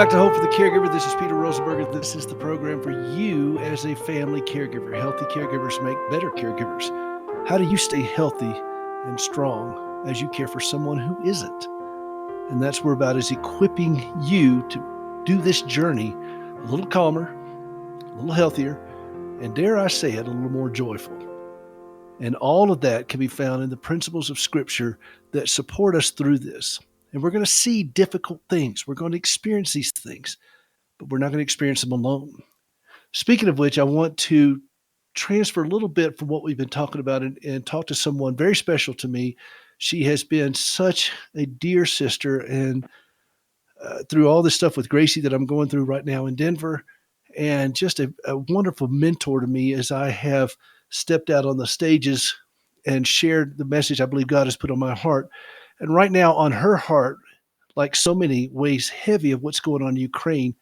back to Hope for the Caregiver. This is Peter Rosenberger. This is the program for you as a family caregiver. Healthy caregivers make better caregivers. How do you stay healthy and strong as you care for someone who isn't? And that's what we're about, is equipping you to do this journey a little calmer, a little healthier, and dare I say it, a little more joyful. And all of that can be found in the principles of Scripture that support us through this. And we're going to see difficult things. We're going to experience these things, but we're not going to experience them alone. Speaking of which, I want to transfer a little bit from what we've been talking about and talk to someone very special to me. She has been such a dear sister, and through all this stuff with Gracie that I'm going through right now in Denver, and just a wonderful mentor to me as I have stepped out on the stages and shared the message I believe God has put on my heart. And right now on her heart, like so many, weighs heavy of what's going on in Ukraine.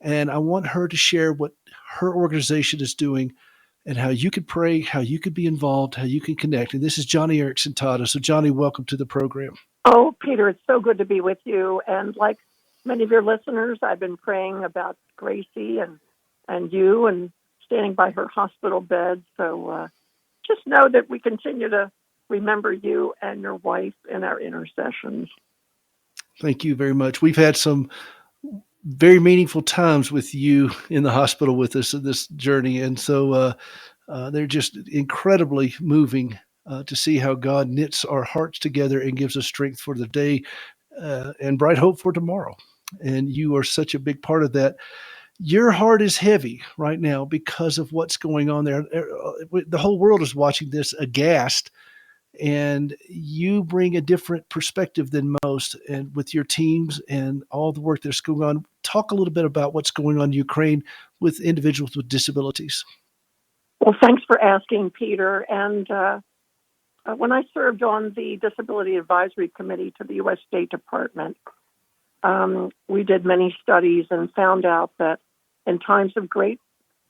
And I want her to share what her organization is doing and how you could pray, how you could be involved, how you can connect. And this is Joni Eareckson Tada. So Joni, welcome to the program. Oh, Peter, it's so good to be with you. And like many of your listeners, I've been praying about Gracie and you and standing by her hospital bed. So just know that we continue to remember you and your wife in our intercessions. Thank you very much. We've had some very meaningful times with you in the hospital with us in this journey. And so they're just incredibly moving to see how God knits our hearts together and gives us strength for the day and bright hope for tomorrow. And you are such a big part of that. Your heart is heavy right now because of what's going on there. The whole world is watching this aghast, and you bring a different perspective than most, and with your teams and all the work that's going on. Talk a little bit about what's going on in Ukraine with individuals with disabilities. Well, thanks for asking, Peter. And when I served on the Disability Advisory Committee to the U.S. State Department, we did many studies and found out that in times of great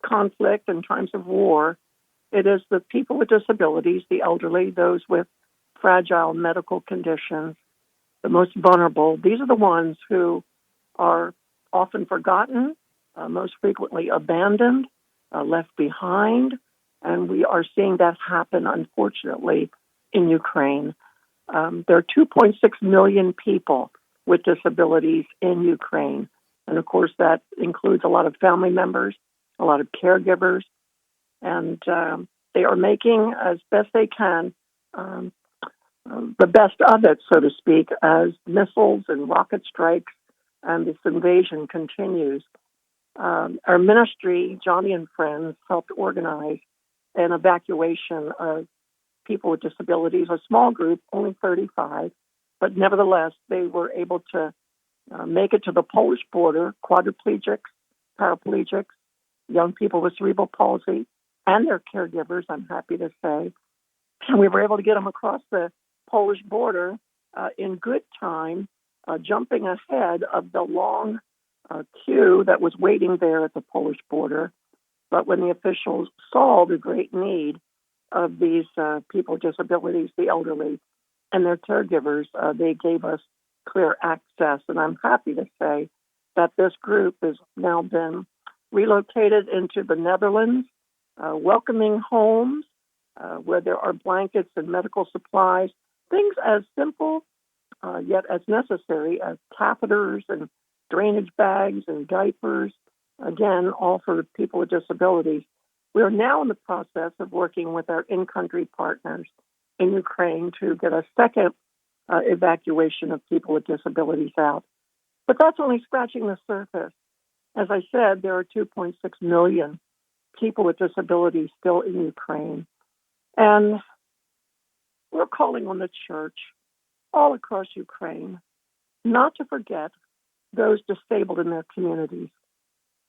conflict and times of war, it is the people with disabilities, the elderly, those with fragile medical conditions, the most vulnerable. These are the ones who are often forgotten, most frequently abandoned, left behind, and we are seeing that happen, unfortunately, in Ukraine. There are 2.6 million people with disabilities in Ukraine, and of course that includes a lot of family members, a lot of caregivers, and they are making, as best they can, the best of it, so to speak, as missiles and rocket strikes and this invasion continues. Our ministry, Joni and Friends, helped organize an evacuation of people with disabilities, a small group, only 35, but nevertheless, they were able to make it to the Polish border, quadriplegics, paraplegics, young people with cerebral palsy, and their caregivers, I'm happy to say. And we were able to get them across the Polish border in good time, jumping ahead of the long queue that was waiting there at the Polish border. But when the officials saw the great need of these people with disabilities, the elderly, and their caregivers, they gave us clear access. And I'm happy to say that this group has now been relocated into the Netherlands, welcoming homes where there are blankets and medical supplies, things as simple yet as necessary as catheters and drainage bags and diapers, again, all for people with disabilities. We are now in the process of working with our in-country partners in Ukraine to get a second evacuation of people with disabilities out. But that's only scratching the surface. As I said, there are 2.6 million people with disabilities still in Ukraine. And we're calling on the church all across Ukraine not to forget those disabled in their communities,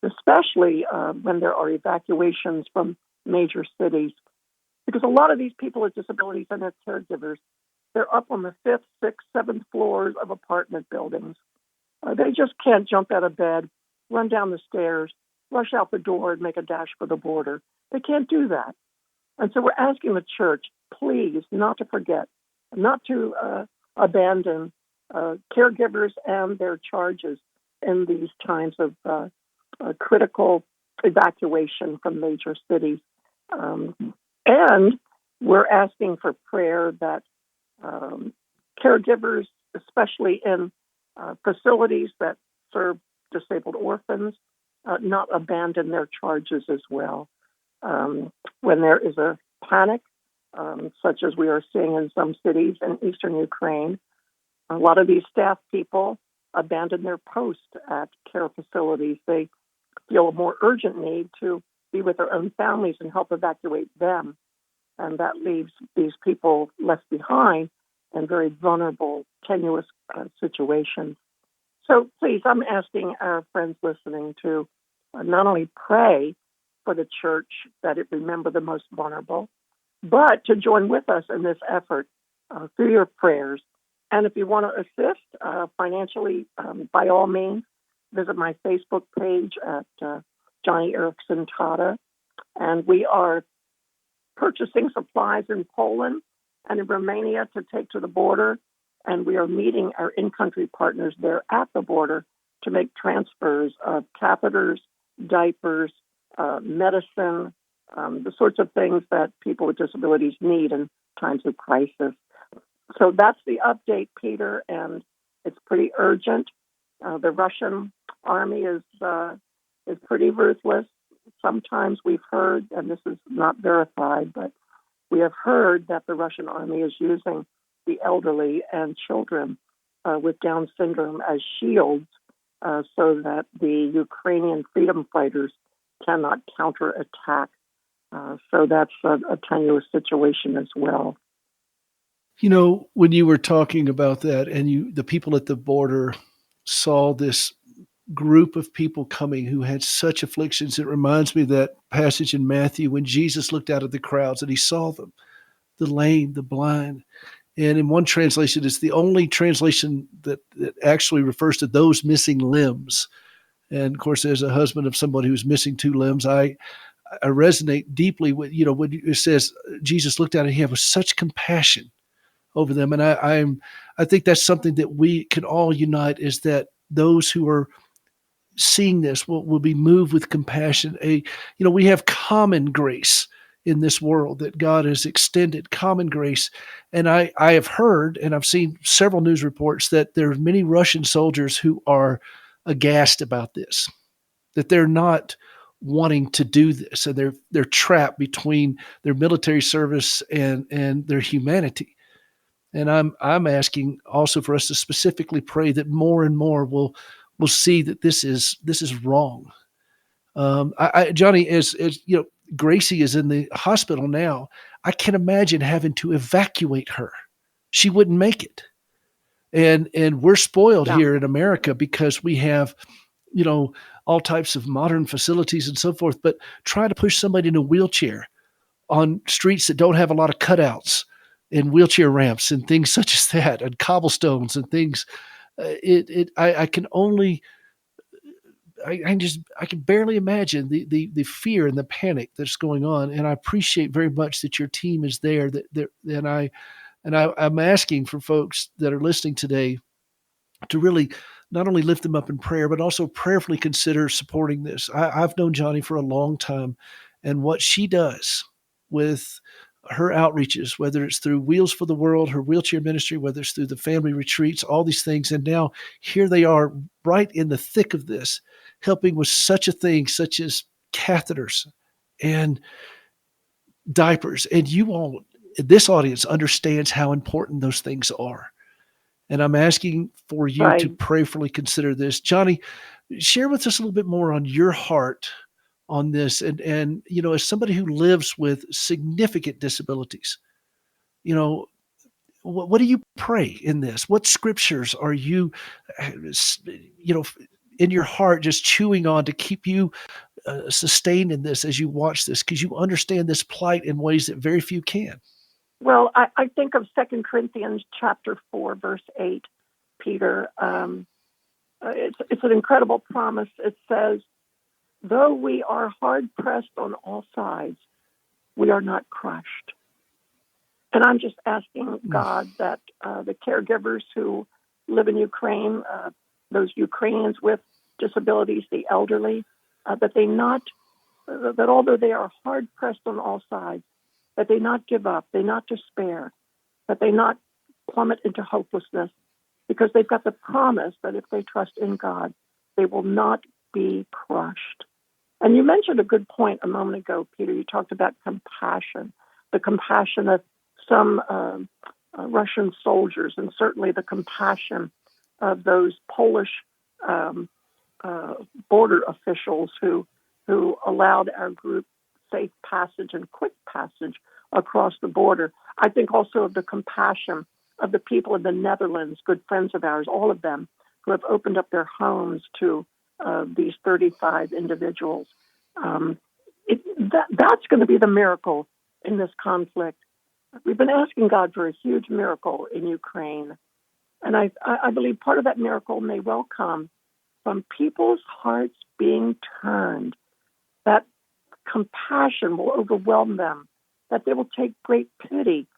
especially when there are evacuations from major cities. Because a lot of these people with disabilities and their caregivers, they're up on the 5th, 6th, 7th floors of apartment buildings. They just can't jump out of bed, run down the stairs, rush out the door, and make a dash for the border. They can't do that. And so we're asking the church, please, not to forget, not to abandon caregivers and their charges, in these times of critical evacuation from major cities. And we're asking for prayer that caregivers, especially in facilities that serve disabled orphans, not abandon their charges as well. When there is a panic, such as we are seeing in some cities in eastern Ukraine, a lot of these staff people abandon their post at care facilities. They feel a more urgent need to be with their own families and help evacuate them. And that leaves these people left behind in very vulnerable, tenuous situations. So please, I'm asking our friends listening to not only pray for the church that it remember the most vulnerable, but to join with us in this effort through your prayers. And if you want to assist financially, by all means, visit my Facebook page at Joni Eareckson Tada. And we are purchasing supplies in Poland and in Romania to take to the border. And we are meeting our in-country partners there at the border to make transfers of catheters, diapers, medicine, the sorts of things that people with disabilities need in times of crisis. So that's the update, Peter, and it's pretty urgent. The Russian army is pretty ruthless. Sometimes we've heard, and this is not verified, but we have heard that the Russian army is using the elderly and children with Down syndrome as shields so that the Ukrainian freedom fighters cannot counterattack. So that's a tenuous situation as well. You know, when you were talking about that and the people at the border saw this group of people coming who had such afflictions, it reminds me of that passage in Matthew when Jesus looked out at the crowds and he saw them, the lame, the blind. And in one translation, it's the only translation that actually refers to those missing limbs. And of course, as a husband of somebody who's missing two limbs, I resonate deeply with, when it says Jesus looked at it, he had such compassion over them. And I think that's something that we can all unite, is that those who are seeing this will be moved with compassion. We have common grace in this world that God has extended, common grace. And I have heard, and I've seen several news reports, that there are many Russian soldiers who are aghast about this, that they're not wanting to do this, and they're trapped between their military service and their humanity. And I'm asking also for us to specifically pray that more and more will see that this is wrong. Joni, as you know, Gracie is in the hospital now. I can imagine having to evacuate her. She wouldn't make it. And we're spoiled here in America because we have, all types of modern facilities and so forth. But try to push somebody in a wheelchair on streets that don't have a lot of cutouts and wheelchair ramps and things such as that, and cobblestones and things. I can only, I can barely imagine the fear and the panic that's going on. And I appreciate very much that your team is there. I'm asking for folks that are listening today to really not only lift them up in prayer, but also prayerfully consider supporting this. I've known Joni for a long time, and what she does with her outreaches, whether it's through Wheels for the World, her wheelchair ministry, whether it's through the family retreats, all these things. And now here they are right in the thick of this, helping with such a thing, such as catheters and diapers. And you all, this audience understands how important those things are. And I'm asking for you to prayerfully consider this. Joni, share with us a little bit more on your heart on this. And as somebody who lives with significant disabilities, what do you pray in this? What scriptures are you, in your heart just chewing on to keep you sustained in this as you watch this? Because you understand this plight in ways that very few can. Well, I think of 2 Corinthians chapter 4, verse 8, Peter. It's an incredible promise. It says, though we are hard-pressed on all sides, we are not crushed. And I'm just asking God that the caregivers who live in Ukraine, those Ukrainians with disabilities, the elderly, that although they are hard pressed on all sides, that they not give up, they not despair, that they not plummet into hopelessness, because they've got the promise that if they trust in God, they will not be crushed. And you mentioned a good point a moment ago, Peter. You talked about compassion, the compassion of some Russian soldiers, and certainly the compassion of those Polish border officials who allowed our group safe passage and quick passage across the border. I think also of the compassion of the people in the Netherlands, good friends of ours, all of them, who have opened up their homes to these 35 individuals. That's going to be the miracle in this conflict. We've been asking God for a huge miracle in Ukraine. And I believe part of that miracle may well come from people's hearts being turned, that compassion will overwhelm them, that they will take great pity,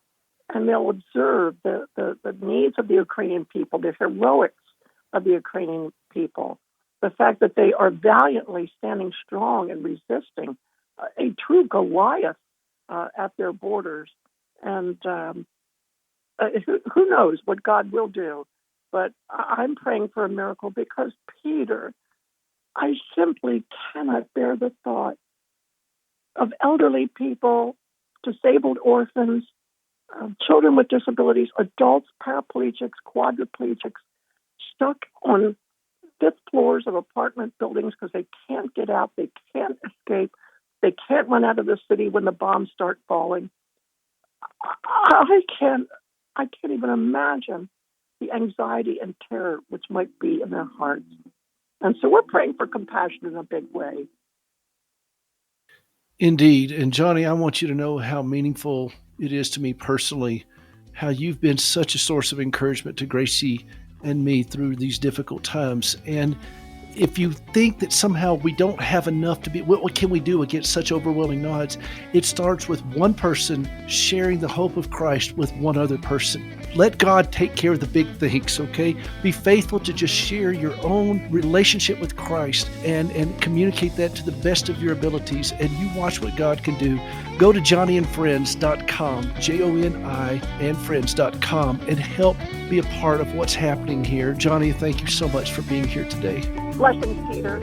and they'll observe the needs of the Ukrainian people, the heroics of the Ukrainian people, the fact that they are valiantly standing strong and resisting a true Goliath at their borders. And who knows what God will do. But I'm praying for a miracle because, Peter, I simply cannot bear the thought of elderly people, disabled orphans, children with disabilities, adults, paraplegics, quadriplegics, stuck on fifth floors of apartment buildings because they can't get out, they can't escape, they can't run out of the city when the bombs start falling. I can't even imagine the anxiety and terror which might be in their hearts. And so we're praying for compassion in a big way. Indeed. And Joni, I want you to know how meaningful it is to me personally, how you've been such a source of encouragement to Gracie and me through these difficult times. And if you think that somehow we don't have enough to be, what can we do against such overwhelming odds? It starts with one person sharing the hope of Christ with one other person. Let God take care of the big things, okay? Be faithful to just share your own relationship with Christ and communicate that to the best of your abilities, and you watch what God can do. Go to JoniandFriends.com, JONI and friends.com, and help be a part of what's happening here. Joni, thank you so much for being here today. Blessings, Peter.